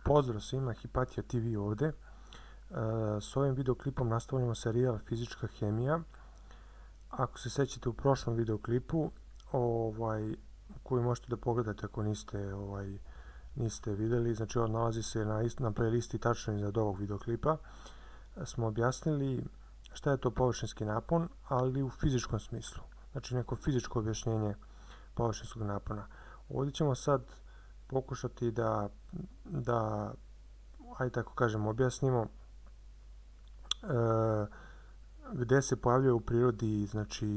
Pozdrav svima, Hipatija TV ovde. S ovim videoklipom nastavljamo serijal Fizička hemija. Ako se sećate u prošlom videoklipu, koji možete da pogledate ako niste videli, znači on nalazi se na playlisti tačno iznad ovog videoklipa, smo objasnili šta je to površinski napon, ali u fizičkom smislu. Znači neko fizičko objašnjenje površinskog napona. Ovdje ćemo sad pokušati da ajde tako kažem, objasnimo gde se pojavljuje u prirodi, znači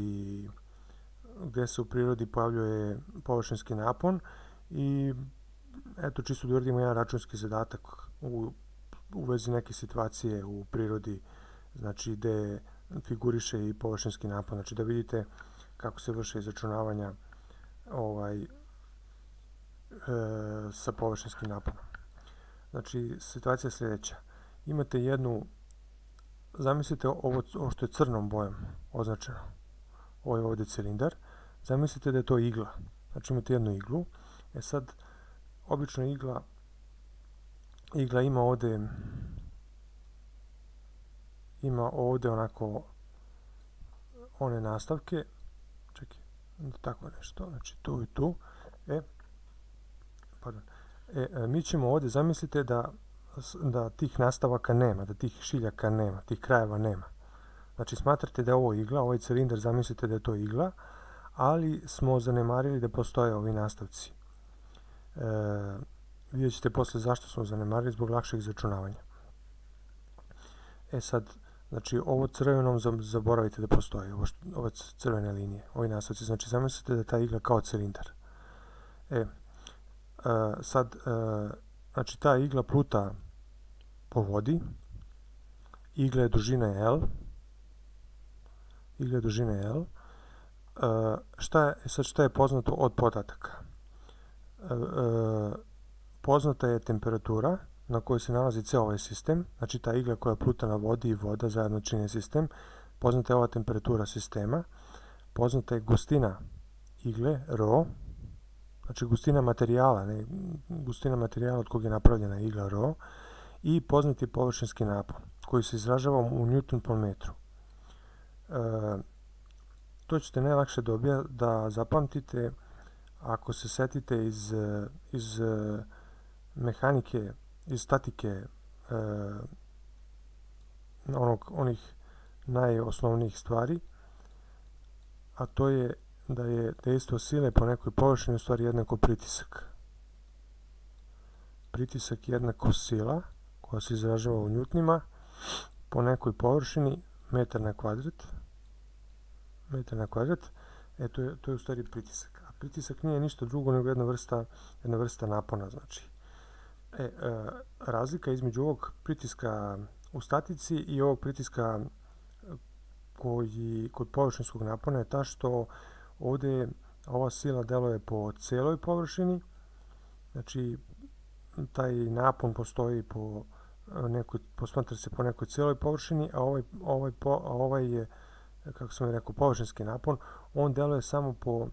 gde se u prirodi pojavljuje površinski napon i eto čisto da uradimo jedan računski zadatak u vezi neke situacije u prirodi, znači gde figuriše i površinski napon, znači da vidite kako se vrše izračunavanja sa površinskim naponom. Znači, situacija je sljedeća. Imate jednu, zamislite ovo što je crnom bojom označeno. Ovo je ovdje cilindar. Zamislite da je to igla. Znači imate jednu iglu. Sad, obično igla ima ovdje onako one nastavke. Čekaj, tako nešto. Znači tu i tu. Mi ćemo ovdje, zamislite da tih nastavaka nema, da tih šiljaka nema, tih krajeva nema. Znači smatrate da je ovo igla, ovaj cilindar, zamislite da je to igla, ali smo zanemarili da postoje ovi nastavci. Vidjet ćete posle zašto smo zanemarili, zbog lakšeg izračunavanja. Sad, znači ovo crvenom zaboravite da postoji, ove crvene linije, ovi nastavci. Znači zamislite da je ta igla kao cilindar. Sad, znači ta igla pluta po vodi, igla je dužine L, šta je poznato od podataka? Poznata je temperatura na kojoj se nalazi ceo ovaj sistem, znači ta igla koja pluta na vodi i voda zajedno čine sistem, poznata je ova temperatura sistema, poznata je gustina igle, ρ, znači gustina materijala, od kog je napravljena igla ρ, i poznat je površinski napon, koji se izražava u Newton po metru. To ćete najlakše da zapamtite ako se setite iz mehanike, iz statike, onih najosnovnijih stvari, a to je da je dejstvo sile po nekoj površini u stvari jednako pritisak. Pritisak je jednako sila koja se izražava u njutnima po nekoj površini metar na kvadrat. To je u stvari pritisak. A pritisak nije ništa drugo nego jedna vrsta napona. Znači, razlika između ovog pritiska u statici i ovog pritiska koji kod površinskog napona je ta što ovdje ova sila deluje po celoj površini, znači taj napon postoji posmatra se po nekoj celoj površini, a ovaj je, kako sam rekao, površinski napon, on deluje samo po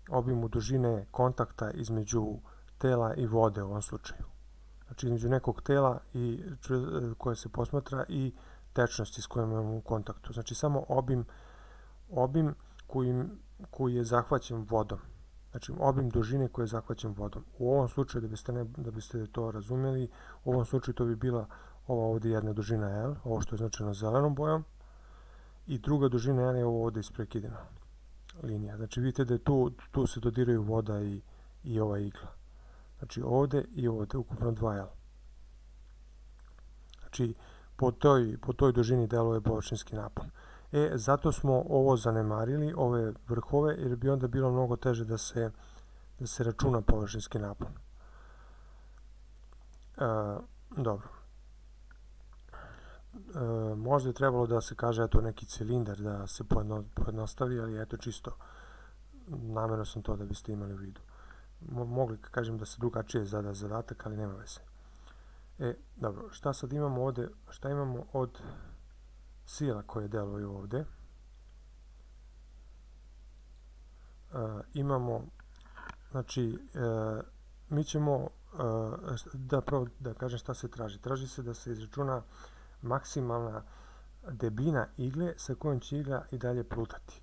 obimu dužine kontakta između tela i vode u ovom slučaju. Znači između nekog tela koje se posmatra i tečnosti s kojom imamo u kontaktu. Znači samo obim koji je zahvaćen vodom. Znači obim dužine koji je zahvaćen vodom. U ovom slučaju, da biste to razumjeli, u ovom slučaju to bi bila ova ovdje jedna dužina L, ovo što je značeno zelenom bojom, i druga dužina L je ovo ovdje isprekidena linija. Znači vidite da tu se dodiraju voda i ova igla. Znači ovdje i ovdje, ukupno 2L. Znači po toj dužini deluje površinski napon. Zato smo ovo zanemarili, ove vrhove, jer bi onda bilo mnogo teže da se računa površinski napon. Dobro. Možda je trebalo da se kaže neki cilindar, da se pojednostavi, ali eto čisto namjerno sam to da biste imali u vidu. Mogli kažem da se drugačije zada zadatak, ali nema veze. Dobro, šta sad imamo ovdje? Šta imamo od sila koje deluju ovdje? Imamo, znači, mi ćemo da kažem šta se traži. Traži se da se izračuna maksimalna debljina igle sa kojom će igla i dalje plutati.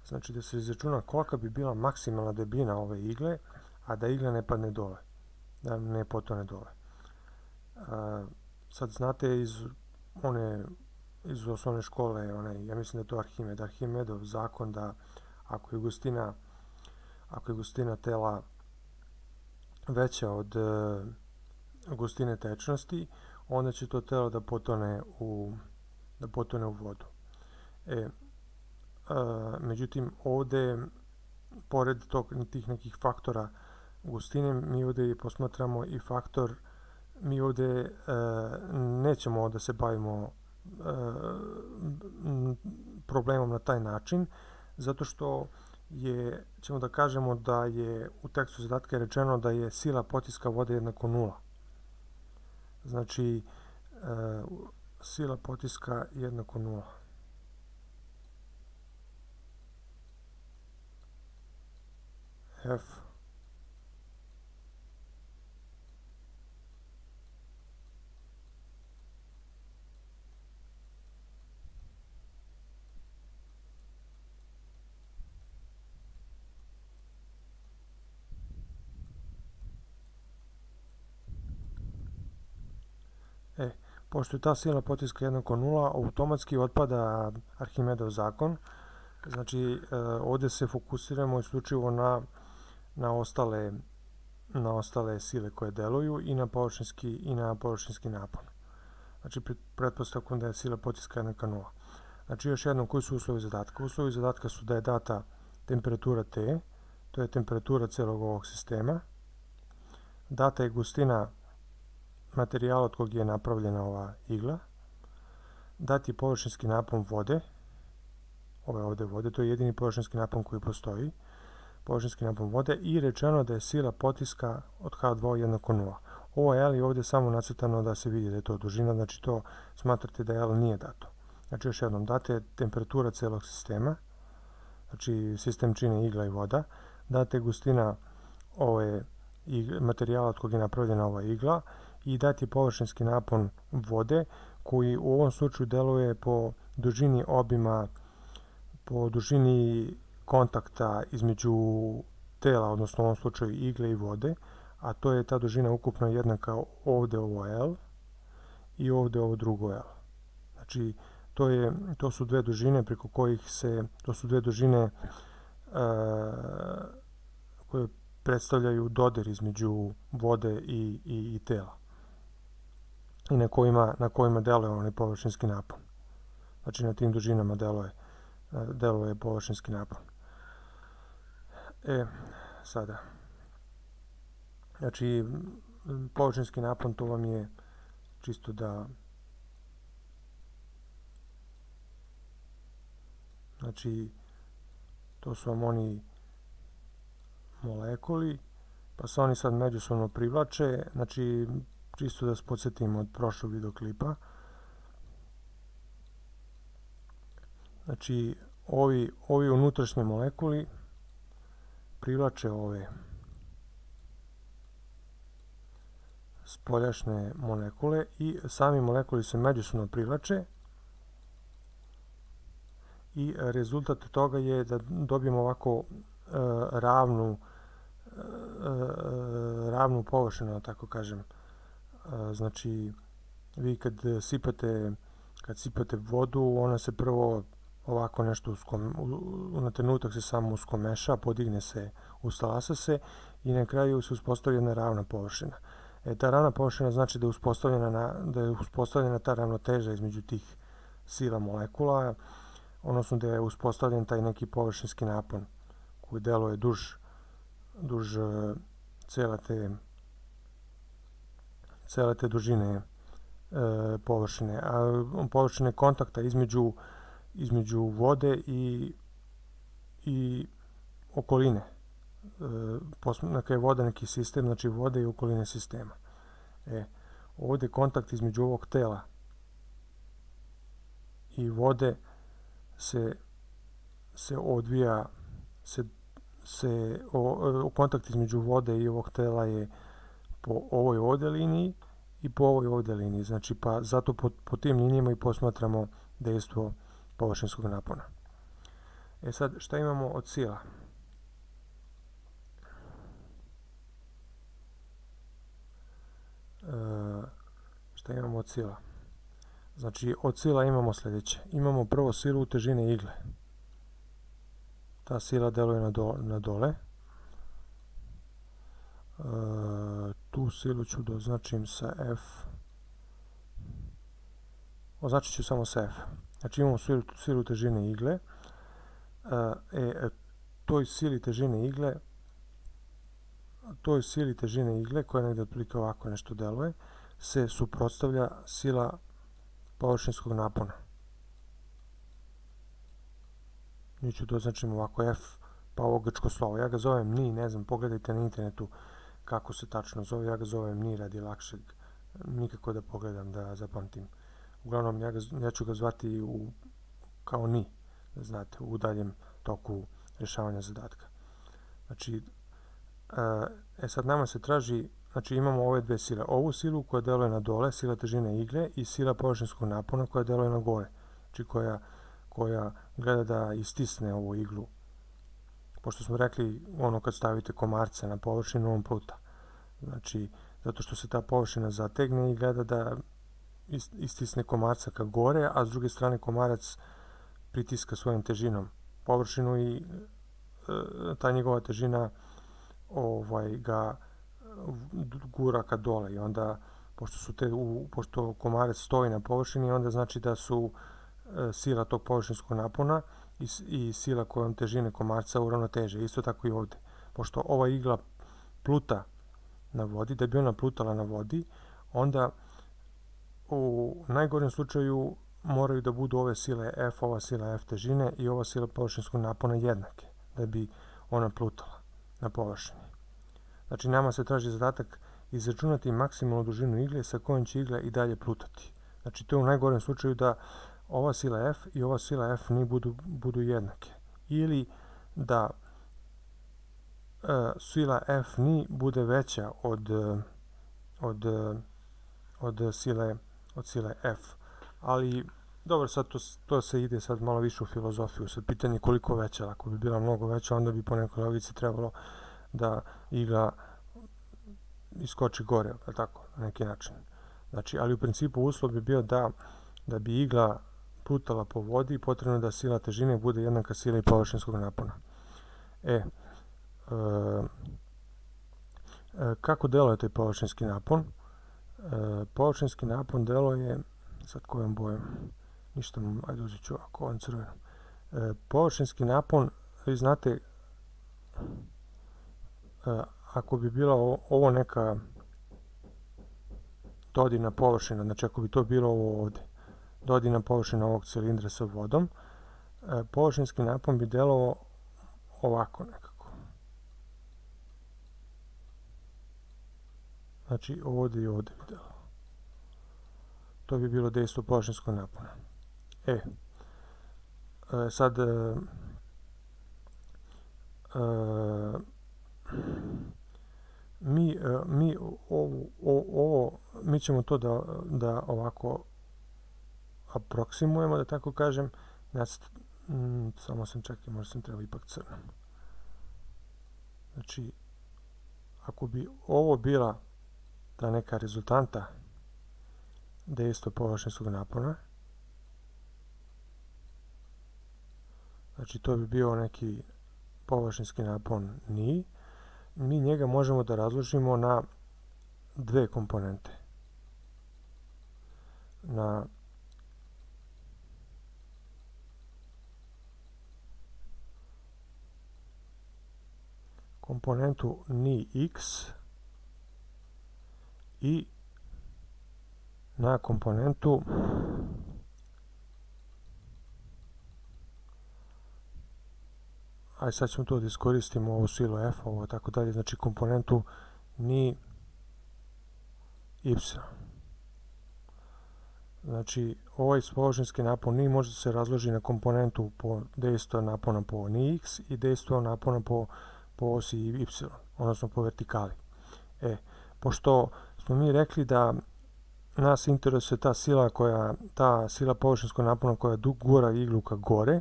Znači da se izračuna kolika bi bila maksimalna debljina ove igle, a da igla ne padne dole, da ne potone dole. Sad znate iz osnovne škole, ja mislim da je to Arhimedov zakon, da ako je gustina tela veća od gustine tečnosti, onda će to telo da potone u vodu. Međutim, ovde, pored tih nekih faktora gustine, mi ovde posmatramo i faktor, mi ovde nećemo da se bavimo problemom na taj način, zato što ćemo da kažemo da je u tekstu zadatka rečeno da je sila potiska vode jednako 0. Znači, sila potiska jednako 0. F pošto je ta sila potiska jednako 0, automatski otpada Arhimedov zakon. Znači, ovde se fokusiramo isključivo na ostale sile koje deluju i na površinski napon. Znači, pretpostavkom da je sila potiska jednaka 0. Znači, još jednom, koji su uslovi zadatka? Uslovi zadatka su da je data temperatura T, to je temperatura celog ovog sistema, data je gustina materijala od kog je napravljena ova igla, dat je površinski napon vode, ove ovde vode, to je jedini površinski napon koji postoji, površinski napon vode, i rečeno da je sila potiska od H2 jednako 0. Ovo L je ovde samo nacrtano da se vidi da je to dužina, znači to smatrate da L nije dato. Znači još jednom, date je temperatura celog sistema, znači sistem čine igla i voda, date je gustina materijala od kog je napravljena ova igla i dat je površinski napon vode, koji u ovom slučaju deluje po dužini obima, po dužini kontakta između tela, odnosno u ovom slučaju igle i vode, a to je ta dužina ukupno jednaka ovde ovo L i ovde ovo drugo L. Znači, to su dve dužine preko kojih to su dve dužine koje predstavljaju dodir između vode i tela i na kojima deluje onaj površinski napon. Znači, na tim dužinama deluje površinski napon. Sada, znači, površinski napon, to vam je čisto da, znači, to su vam oni molekuli, pa se oni sad međusobno privlače, znači, čisto da se podsjetimo od prošlog videoklipa. Znači, ovi unutrašnji molekuli privlače ove spoljašnje molekule i sami molekuli se međusobno privlače i rezultat toga je da dobijemo ovako ravnu površinu, da tako kažem. Znači, vi kad sipate vodu, ona se prvo ovako nešto na trenutak se samo uskomeša, podigne se, ustalasa se i na kraju se uspostavlja jedna ravna površina. Ta ravna površina znači da je uspostavljena ta ravnoteža između tih sila molekula, odnosno da je uspostavljen taj neki površinski napon koji deluje duž cele te dužine površine, a površine kontakta između vode i okoline. Neka je voda neki sistem, znači vode i okoline sistema. Ovde kontakt između ovog tela i vode se kontakt između vode i ovog tela je po ovoj ovdje liniji i po ovoj ovdje liniji. Znači, pa zato po tim linijama i posmatramo dejstvo površinskog napona. Sad, šta imamo od sila? Šta imamo od sila? Znači, od sila imamo sljedeće. Imamo prvo silu težine igle. Ta sila deluje na dole. Tu silu ću da označim sa F. Označit ću samo sa F. Znači, imamo silu težine igle. Toj sili težine igle, koja negdje otprilike ovako nešto deluje, se suprotstavlja sila površinskog napona. Nju ću da označim ovako F, pa ovo grčko slovo. Ja ga zovem ni, ne znam, pogledajte na internetu kako se tačno zove. Ja ga zovem ni radi lakšeg, nikako da pogledam, da zapamtim. Uglavnom, ja ću ga zvati kao ni, da znate, u daljem toku rješavanja zadatka. Znači, sad nama se traži, znači imamo ove dve sile. Ovu silu koja deluje na dole, sila težine igle, i sila površinskog napona koja deluje na gore. Znači koja gleda da istisne ovu iglu. Pošto smo rekli, kad stavite komarca na površinu, on pluta. Znači, zato što se ta površina zategne i gleda da istisne komarca ka gore, a s druge strane komarac pritiska svojom težinom površinu i ta njegova težina ga gura ka dole. I onda, pošto komarac stoji na površini, onda znači da su sila tog površinskog napona i sila kojom težine komarca uravnoteže. Isto tako i ovdje. Pošto ova igla pluta na vodi, da bi ona plutala na vodi, onda u najgorem slučaju moraju da budu ove sile F, ova sila F težine i ova sila površinskog napona jednake, da bi ona plutala na površini. Znači, nama se traži zadatak izračunati maksimalnu dužinu igle sa kojom će igla i dalje plutati. Znači, to je u najgorem slučaju da ova sila F i ova sila F ni budu jednake. Ili da sila F ni bude veća od sile F. Ali, dobro, sad to se ide sad malo više u filozofiju. Sad pitanje koliko veća. Ako bi bila mnogo veća, onda bi po nekoj logici trebalo da igla iskoči gore, tako, na neki način. Znači, ali u principu uslov bi bio da bi igla plutala po vodi, potrebno da sila težine bude jednaka sili površinskog napona. Kako deluje taj površinski napon? Površinski napon deluje, sad kojom bojom, ništa, ajde uzet ću ovako, ovom crvenom. Površinski napon, vi znate, ako bi bila ovo neka dodirna površina, znači ako bi to bilo ovo ovdje, dodirna površina ovog cilindra sa vodom, površinski napon bi delovao ovako nekako. Znači ovdje i ovdje bi delovao. To bi bilo dejstvo površinskog napona. Sad mi ćemo to da ovako aproksimujemo, da tako kažem. Samo sam čekao, možda sam trebao ipak crnom. Znači, ako bi ovo bila ta neka rezultanta dejstva površinskog napona, znači to bi bio neki površinski napon ni, mi njega možemo da razložimo na dve komponente. Na komponentu ni x i na komponentu sad ćemo to da iskoristimo ovu silu f, ovo tako dalje, znači komponentu ni y. Znači, ovaj površinski napon ni može se razložiti na komponentu po dejstvo napona po ni x i dejstvo napona po po osi y, odnosno po vertikali. Pošto smo mi rekli da nas interesuje ta sila površinskog napona koja gura iglu ka gore,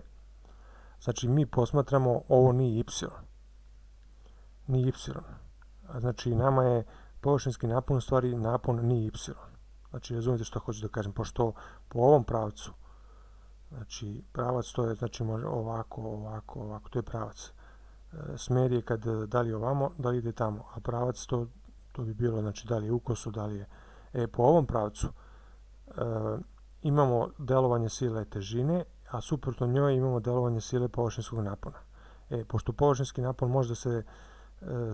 znači mi posmatramo ovo ni y. Znači nama je površinski napon u stvari napon ni y. Znači razumijete što hoću da kažem, pošto po ovom pravcu, znači pravac to je, znači može ovako, to je pravac. Smer je kad da li ovamo, da li ide tamo, a pravac to bi bilo, znači da li je ukoso, da li je... po ovom pravcu imamo delovanje sile težine, a suprotno njoj imamo delovanje sile površinskog napona. Pošto površinski napon može da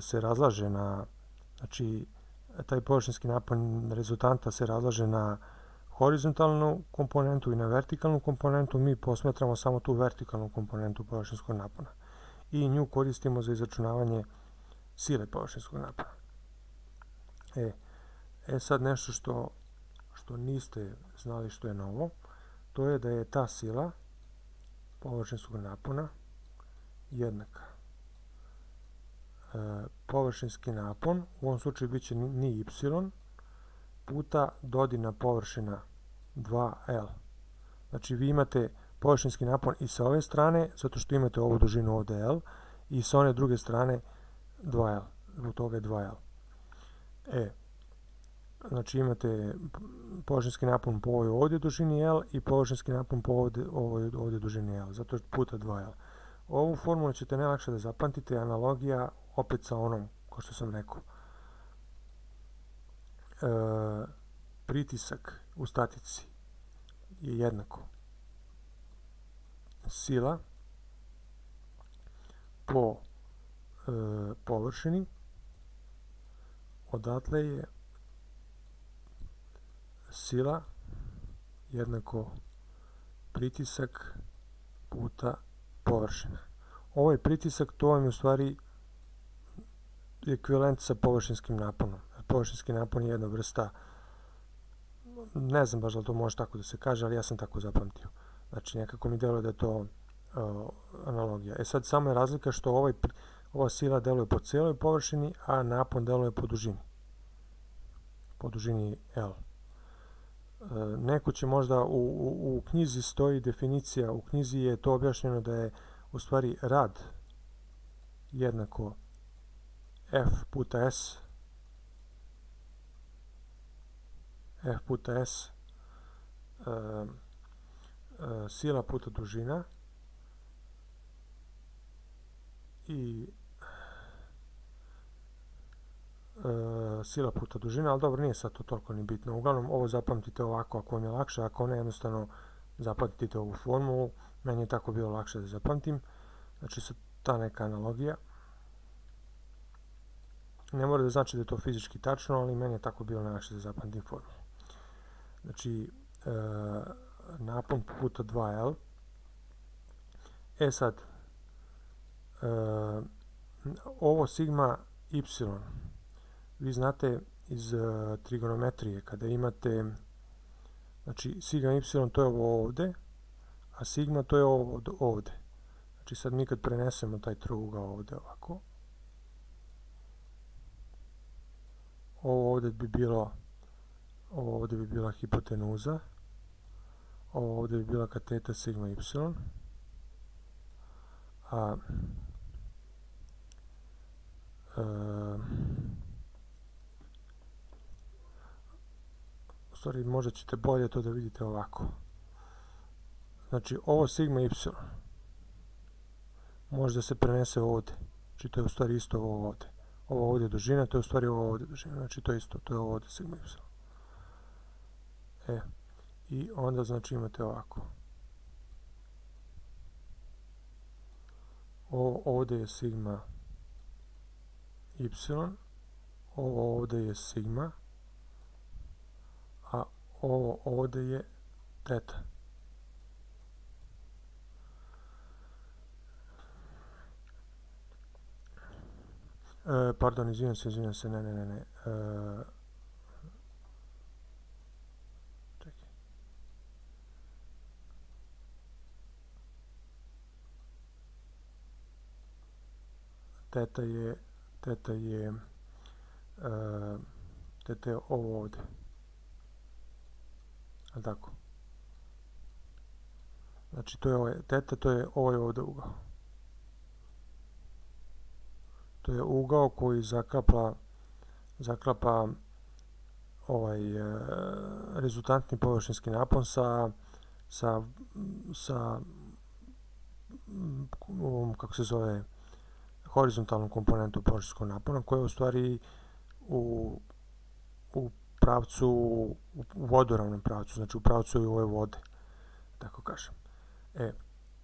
se razlaže na, znači taj površinski napon rezultanta se razlaže na horizontalnu komponentu i na vertikalnu komponentu, mi posmatramo samo tu vertikalnu komponentu površinskog napona i nju koristimo za izračunavanje sile površinskog napona. Sad nešto što niste znali što je novo, to je da je ta sila površinskog napona jednaka površinski napon, u ovom slučaju bit će ni y, puta dodina površina 2L. Znači vi imate površinski napon i sa ove strane, zato što imate ovu dužinu ovde L, i sa one druge strane 2L, zbog toga je 2L. Znači imate površinski napon po ovoj ovdje dužini L i površinski napon po ovdje dužini L, zato puta 2L. Ovu formulu ćete najlakše da zapamtite, analogija opet sa onom, kao što sam rekao. Pritisak u statici je jednako sila po površini, odatle je sila jednako pritisak puta površina. Ovaj pritisak, to vam je u stvari ekvivalent sa površinskim naponom. Površinski napon je jedna vrsta, ne znam baš da li to može tako da se kaže, ali ja sam tako zapamtio. Znači nekako mi deluje da je to analogija. Sad samo je razlika što ova sila deluje po cijeloj površini, a napon deluje po dužini L. Neko će možda, u knjizi stoji definicija, u knjizi je to objašnjeno da je u stvari rad jednako F puta S, sila puta dužina i sila puta dužina, ali dobro, nije sad to toliko ni bitno. Uglavnom, ovo zapamtite ovako ako vam je lakše, ako ne, jednostavno zapamtite ovu formulu. Meni je tako bilo lakše da zapamtim. Znači, sad ta neka analogija. Ne mora da znači da je to fizički tačno, ali meni je tako bilo najlakše da zapamtim formulu. Znači, napon puta 2L. Sad, ovo sigma y, vi znate iz trigonometrije, kada imate, znači sigma y to je ovo ovde, a sigma to je ovo ovde. Znači sad mi kad prenesemo taj trougao ovde ovako, ovo ovde bi bila hipotenuza, ovo ovde bi bila kateta sigma y, a u stvari možda ćete bolje to da vidite ovako. Znači ovo sigma y može da se prenese ovde, znači to je u stvari isto ovo ovde. Ovo ovde je dužina, to je u stvari ovo ovde dužina, znači to je isto, to je ovo ovde sigma y. I onda znači imate ovako. Ovo ovde je sigma y, ovo ovde je sigma, a ovo ovde je teta. Pardon, izvinjam se, ne. Čekaj. teta je ovo ovdje. Tako. Znači to je ovaj teta, to je ovaj ovdje ugao. To je ugao koji zaklapa ovaj rezultantni površinski napon sa ovom, kako se zove, horizontalnom komponentom površinskog napona, koja je u stvari u pravcu, u vodoravnom pravcu, znači u pravcu i ove vode, tako kažem.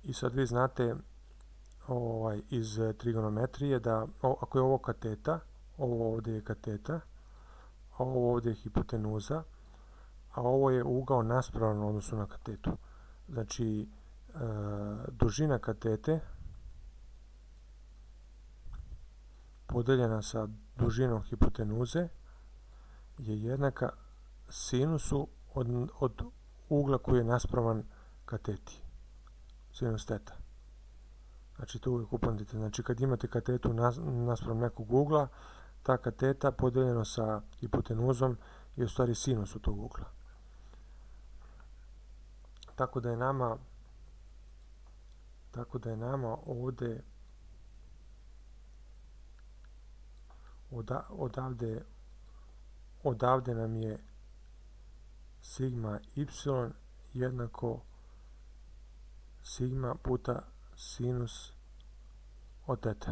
I sad vi znate iz trigonometrije da ako je ovo kateta, ovo ovdje je kateta, a ovo ovdje je hipotenuza, a ovo je ugao naspravan u odnosu na katetu. Znači, dužina katete podeljena sa dužinom hipotenuze je jednaka sinusu od ugla koji je naspravan kateti. Sinus teta. Znači, to uvijek upamtite. Znači, kad imate katetu naspram nekog ugla, ta kateta podeljeno sa hipotenuzom je u stvari sinus od tog ugla. Tako da je nama ovdje odavde nam je sigma y jednako sigma puta sinus od teta.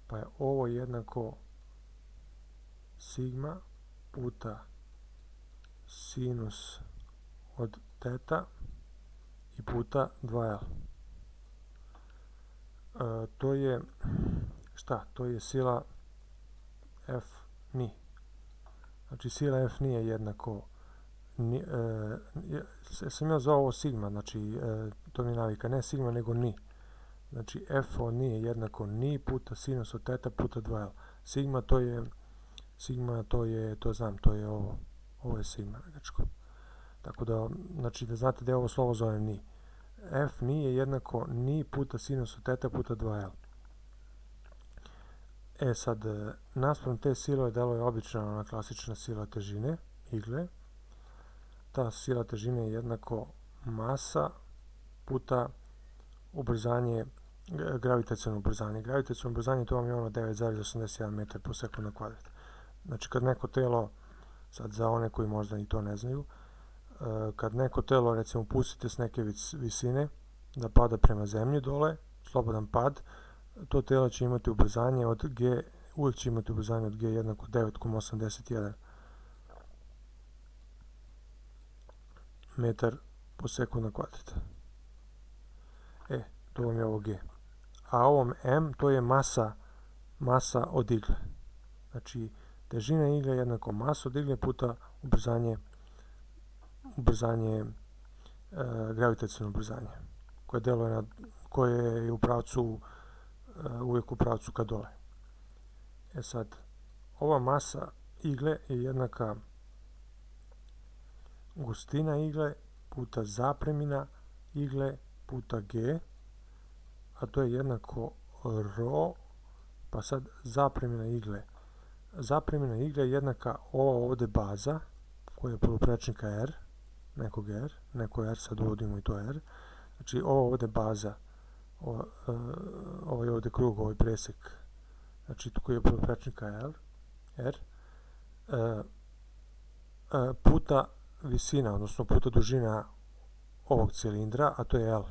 Pa je ovo jednako sigma puta sinus od teta i puta 2L. To je šta? To je sila F ni. Znači sila F ni je jednako sam ja zvao ovo sigma, znači to mi je navika, ne sigma nego ni. Znači F od ni je jednako ni puta sinus od teta puta 2L. Sigma to je, to znam, to je ovo je sigma na grčkom. Tako da, znači da znate da je ovo slovo zovem ni. F ni je jednako ni puta sinus od teta puta 2L. Sad, naspram te silove deluje obična ona klasična sila težine, igle. Ta sila težine je jednako masa puta ubrzanje, gravitaciono ubrzanje. Gravitaciono ubrzanje to vam je ono 9,81 metar po sekund na kvadrat. Znači kad neko telo, sad za one koji možda i to ne znaju, kad neko telo recimo pustite s neke visine da pada prema zemlji dole, slobodan pad, to telo će imati ubrzanje od g, uvijek će imati ubrzanje od g jednako 9,81 metar po sekund na kvadrat. To vam je ovo g. A ovom m to je masa od igle. Znači težina igle jednako masa od igle puta ubrzanje gravitaciono ubrzanje koje je u pravcu uvijek u pravcu ka dole. Sad, ova masa igle je jednaka gustina igle puta zapremina igle puta g, a to je jednako rho, pa sad zapremina igle. Zapremina igle je jednaka ova ovdje baza, koja je poluprečnika r, nekog r, neko r, sad uvodimo i to r. Znači ova ovdje baza, ovaj ovdje krug, ovaj presek, znači koji je poluprečnika r, puta visina, odnosno puta dužina ovog cilindra, a to je L.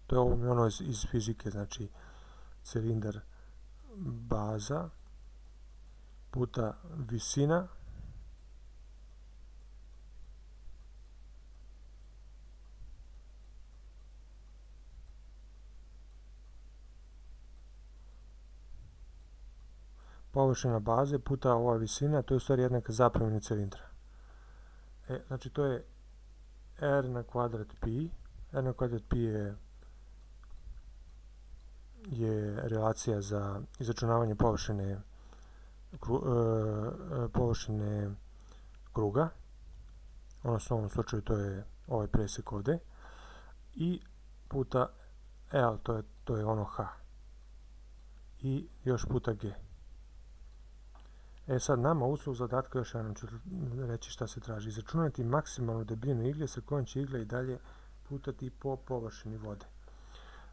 To je ovo ono iz fizike, znači cilindar baza puta visina površina baze puta ova visina, to je u stvari jednaka zapremini cilindra. Znači to je r na kvadrat pi. R na kvadrat pi je relacija za izračunavanje površine kruga. Odnosno u ovom slučaju to je ovaj presek ovdje. I puta L, to je ono h. i još puta g. Sad nama uslov zadatka, još jednom ću reći šta se traži. Izračunati maksimalnu debljinu igle sa kojom će igla i dalje plutati po površini vode.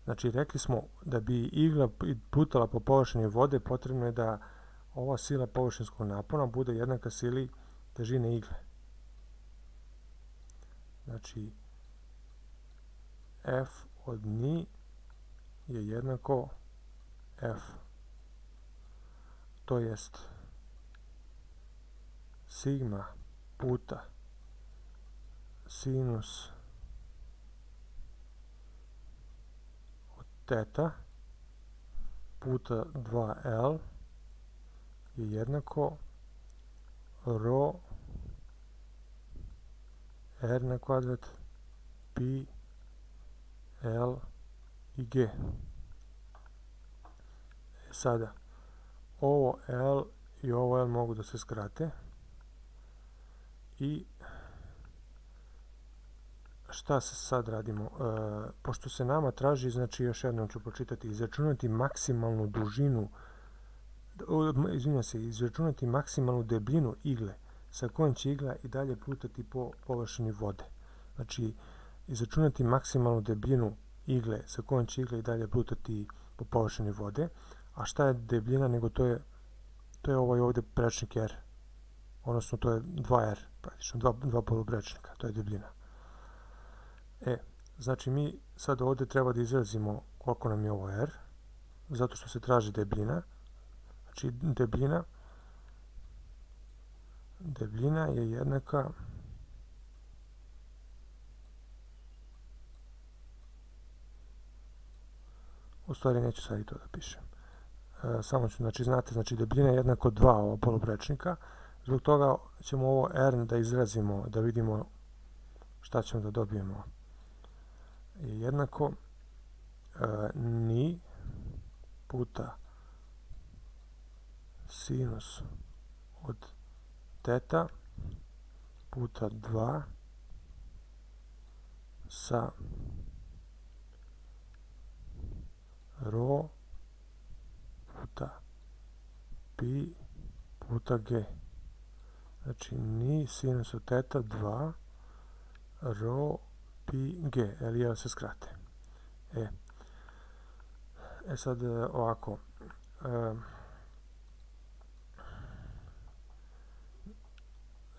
Znači, rekli smo da bi igla plutala po površini vode, potrebno je da ova sila površinskog napona bude jednaka sili težine igle. Znači, F od ni je jednako F. To jest sigma puta sinus od teta puta 2L je jednako rho R na kvadrat pi L i G. Sada, ovo L i ovo L mogu da se skrate. I šta se sad radimo? Pošto se nama traži, znači još jednom ću pročitati, izračunati maksimalnu dužinu, izračunati maksimalnu debljinu igle sa kojom će igla i dalje plutati po površini vode. Znači, izračunati maksimalnu debljinu igle sa kojom će igla i dalje plutati po površini vode. A šta je debljina, nego to je ovaj ovdje prečnik R. Odnosno, to je 2R, praktično, dva poluprečnika, to je debljina. Znači, mi sad ovdje treba da izrazimo koliko nam je ovo R, zato što se traži debljina. Znači, debljina je jednaka u stvari neću sad i to da pišem. Samo ću, znači, znate, znači, debljina je jednako 2 ova poluprečnika. Zbog toga ćemo ovo R da izrazimo, da vidimo šta ćemo da dobijemo. Je jednako ni puta sinus od teta puta 2 sa rho puta pi puta g. Znači, ni sinus od teta 2 rho pi g. L se skrate. Sad ovako.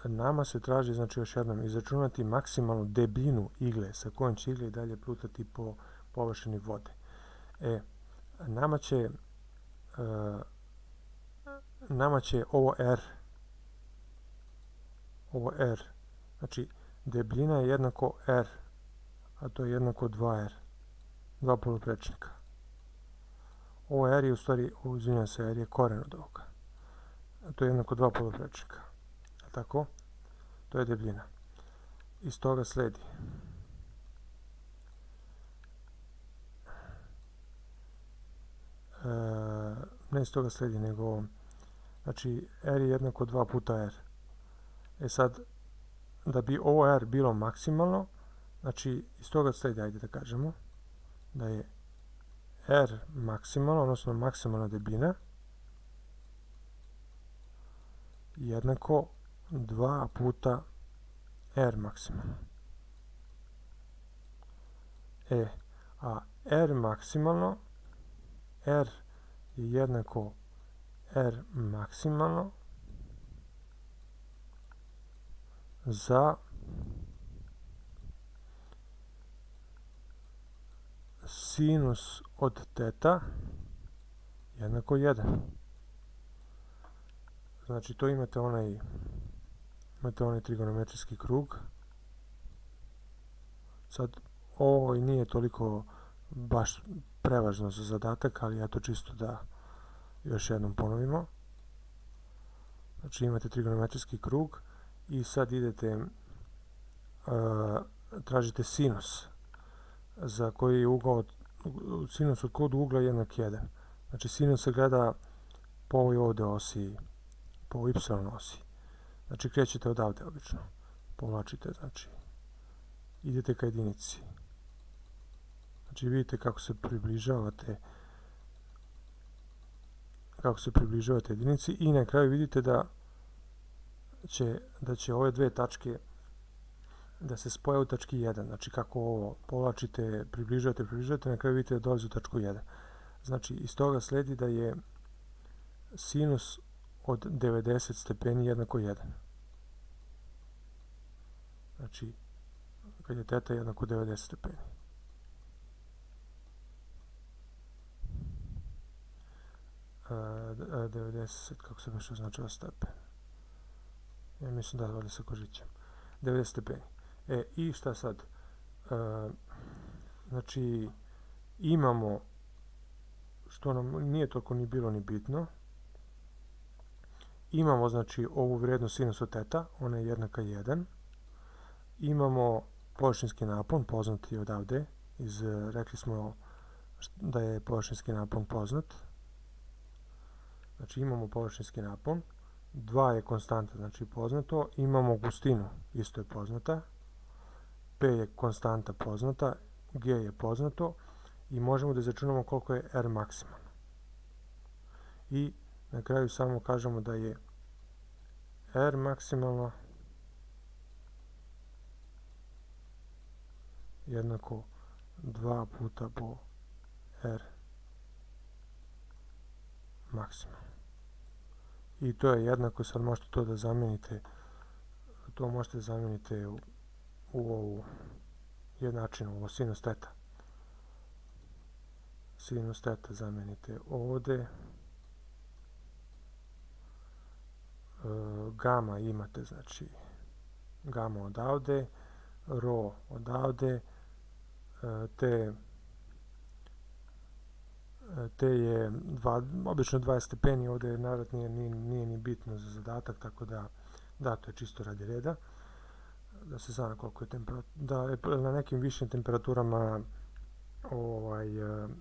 Nama se traži, znači još jednom, izračunati maksimalnu debljinu igle sa kojom će igle i dalje plutati po površini vode. Nama će ovo R, znači debljina je jednako R, a to je jednako 2R, dva poluprečnika. Ovo R je u stvari, izvinjam se, R je koren od ovoga. To je jednako 2 poluprečnika. Tako? To je debljina. Iz toga sledi ne iz toga sledi, nego znači R je jednako 2 puta R. Sad, da bi ovo R bilo maksimalno, znači iz toga sledi, ajde da kažemo, da je R maksimalno, odnosno maksimalna debljina, jednako 2 puta R maksimalno. A R maksimalno, R je jednako R maksimalno za sinus od teta jednako 1. Znači, to imate onaj trigonometrijski krug. Sad, ovo i nije toliko baš prevažno za zadatak, ali ja to čisto da još jednom ponovimo. Znači, imate trigonometrijski krug i sad idete, tražite sinus za koji je ugao, sinus od kod ugla je jednak 1. Znači, sinus se gleda po ovoj ovdje osi, po y osi. Znači, krećete odavde obično. Povlačite, znači, idete ka jedinici. Znači, vidite kako se približavate kako se približavate jedinici i na kraju vidite da će ove dve tačke da se spoje u tački 1. Znači kako ovo povlačite, približavate, na kraju vidite da dolazi u tačku 1. Znači iz toga sledi da je sinus od 90 stepeni jednako 1. Znači kad je teta jednako 90 stepeni. Uh, 90, kako se baš označava stepen? Ja mislim da ovdje sa kožićem. 90 stepeni. I šta sad? Znači, imamo, što nam nije toliko ni bilo ni bitno, imamo znači ovu vrijednost sinus od teta, ona je jednaka 1. Imamo površinski napon, poznati odavde, rekli smo da je površinski napon poznat. Znači imamo površinski napon, 2 je konstanta, znači poznato, imamo gustinu, isto je poznata, P je konstanta poznata, G je poznato i možemo da izračunamo koliko je R maksimalno. I na kraju samo kažemo da je R maksimalno jednako 2 puta po R maksimalno. I to je jednako, sad možete to da zamenite, u ovu jednačinu, ovo sinus teta. Sinus teta zamenite ovde. Gama imate, znači gama odavde, rho odavde, T je obično 20 stepeni, ovdje naravno nije ni bitno za zadatak, tako da to je čisto radi reda, da se zna koliko je temperatura, da na nekim višim temperaturama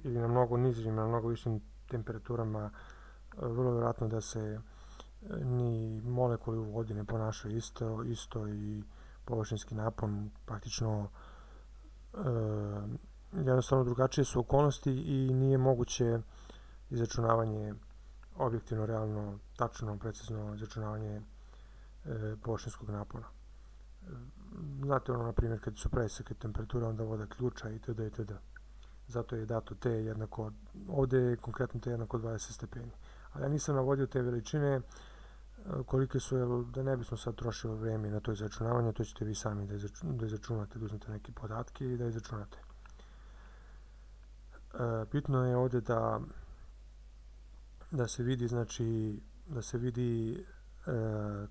ili na mnogo nižim, na mnogo višim temperaturama vrlo vjerojatno da se ni molekuli u vodi ne ponašaju isto i površinski napon praktično jednostavno drugačije su okolnosti i nije moguće izračunavanje objektivno, realno, tačno, precizno izračunavanje površinskog napona. Znate ono, na primjer, kad su previsoke temperature, onda voda ključa itd. itd. Zato je dato T jednako, ovdje je konkretno T jednako 20 stepeni. Ali ja nisam navodio te veličine kolike su, da ne bismo sad trošili vrijeme na to izračunavanje, to ćete vi sami da izračunate, da uzmete neke podatke i da izračunate. Bitno je ovdje da se vidi, znači,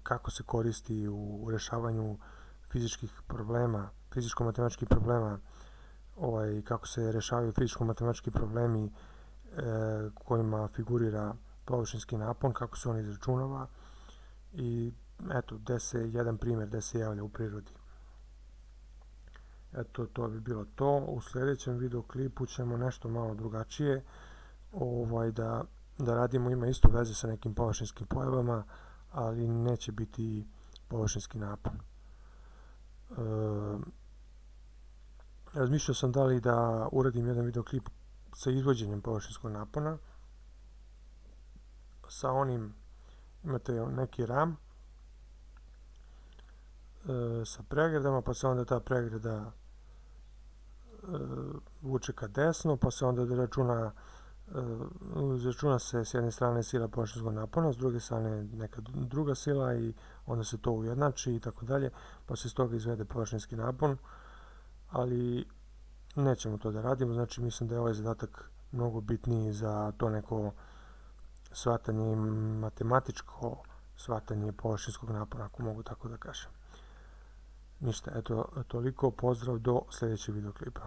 kako se koristi u rješavanju fizičkih problema, fizičko-matematičkih problema, kako se rješavaju fizičko-matematički problemi kojima figurira površinski napon, kako se on izračunava i eto, jedan primjer gdje se javlja u prirodi. Eto, to bi bilo to. U sljedećem videoklipu ćemo nešto malo drugačije da radimo, ima isto veze sa nekim površinskim pojavama, ali neće biti površinski napon. Razmišljao sam da li da uradim jedan videoklip sa izvođenjem površinskog napona. Sa onim imate neki ram sa pregradama, pa se onda ta pregrada vuče ka desno, pa se onda izračuna se s jedne strane sila površinskog napona, s druge strane neka druga sila i onda se to ujednači i tako dalje, pa se iz toga izvede površinski napon, ali nećemo to da radimo, znači mislim da je ovaj zadatak mnogo bitniji za to neko shvatanje i matematičko shvatanje površinskog napona, ako mogu tako da kažem. Ništa, eto, toliko, pozdrav do sljedećeg videoklipa.